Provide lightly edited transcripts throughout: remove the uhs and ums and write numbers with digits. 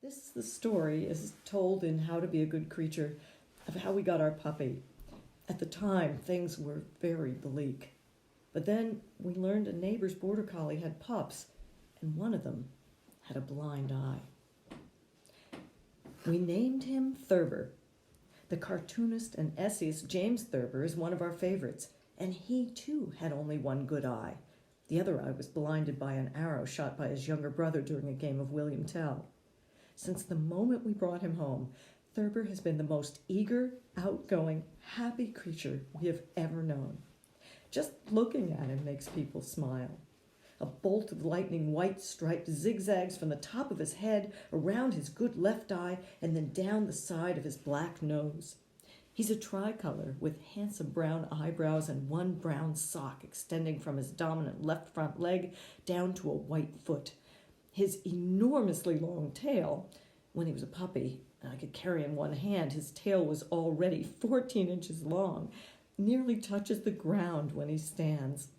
This is the story, as told in How to Be a Good Creature, of how we got our puppy. At the time, things were very bleak. But then we learned a neighbor's border collie had pups, and one of them had a blind eye. We named him Thurber. The cartoonist and essayist James Thurber is one of our favorites, and he too had only one good eye. The other eye was blinded by an arrow shot by his younger brother during a game of William Tell. Since the moment we brought him home, Thurber has been the most eager, outgoing, happy creature we have ever known. Just looking at him makes people smile. A bolt of lightning white stripe zigzags from the top of his head, around his good left eye, and then down the side of his black nose. He's a tricolor with handsome brown eyebrows and one brown sock extending from his dominant left front leg down to a white foot. His enormously long tail, when he was a puppy, and I could carry in one hand, his tail was already 14 inches long, nearly touches the ground when he stands.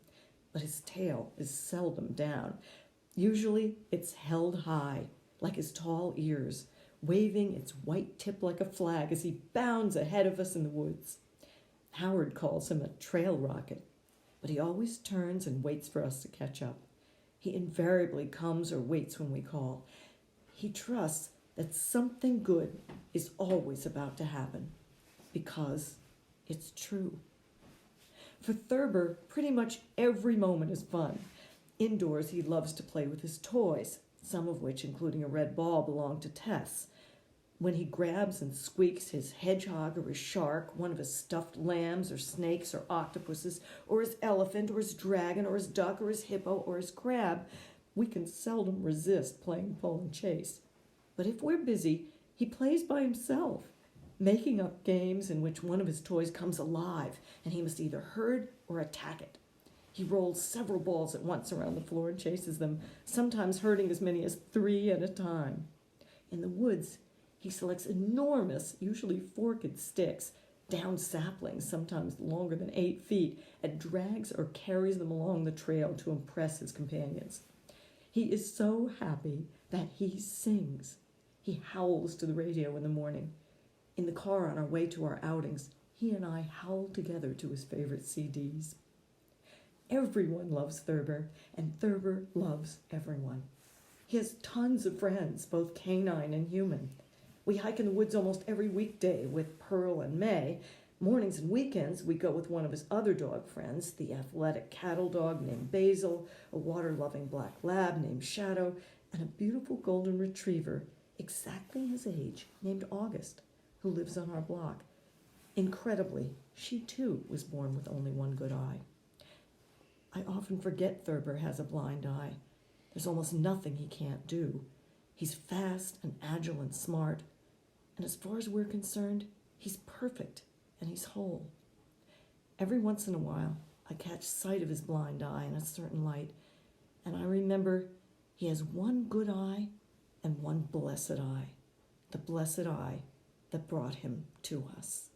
But his tail is seldom down. Usually it's held high, like his tall ears, waving its white tip like a flag as he bounds ahead of us in the woods. Howard calls him a trail rocket, but he always turns and waits for us to catch up. He invariably comes or waits when we call. He trusts that something good is always about to happen, because it's true. For Thurber, pretty much every moment is fun. Indoors, he loves to play with his toys, some of which, including a red ball, belong to Tess. When he grabs and squeaks his hedgehog or his shark, one of his stuffed lambs or snakes or octopuses, or his elephant or his dragon or his duck or his hippo or his crab, we can seldom resist playing pull and chase. But if we're busy, he plays by himself, making up games in which one of his toys comes alive and he must either herd or attack it. He rolls several balls at once around the floor and chases them, sometimes herding as many as 3 at a time. In the woods, he selects enormous, usually forked sticks, down saplings, sometimes longer than 8 feet, and drags or carries them along the trail to impress his companions. He is so happy that he sings. He howls to the radio in the morning. In the car on our way to our outings, he and I howl together to his favorite CDs. Everyone loves Thurber, and Thurber loves everyone. He has tons of friends, both canine and human. We hike in the woods almost every weekday with Pearl and May. Mornings and weekends, we go with one of his other dog friends, the athletic cattle dog named Basil, a water-loving black lab named Shadow, and a beautiful golden retriever, exactly his age, named August, who lives on our block. Incredibly, she too was born with only one good eye. I often forget Thurber has a blind eye. There's almost nothing he can't do. He's fast and agile and smart, and as far as we're concerned, he's perfect and he's whole. Every once in a while, I catch sight of his blind eye in a certain light, and I remember he has one good eye and one blessed eye, the blessed eye that brought him to us.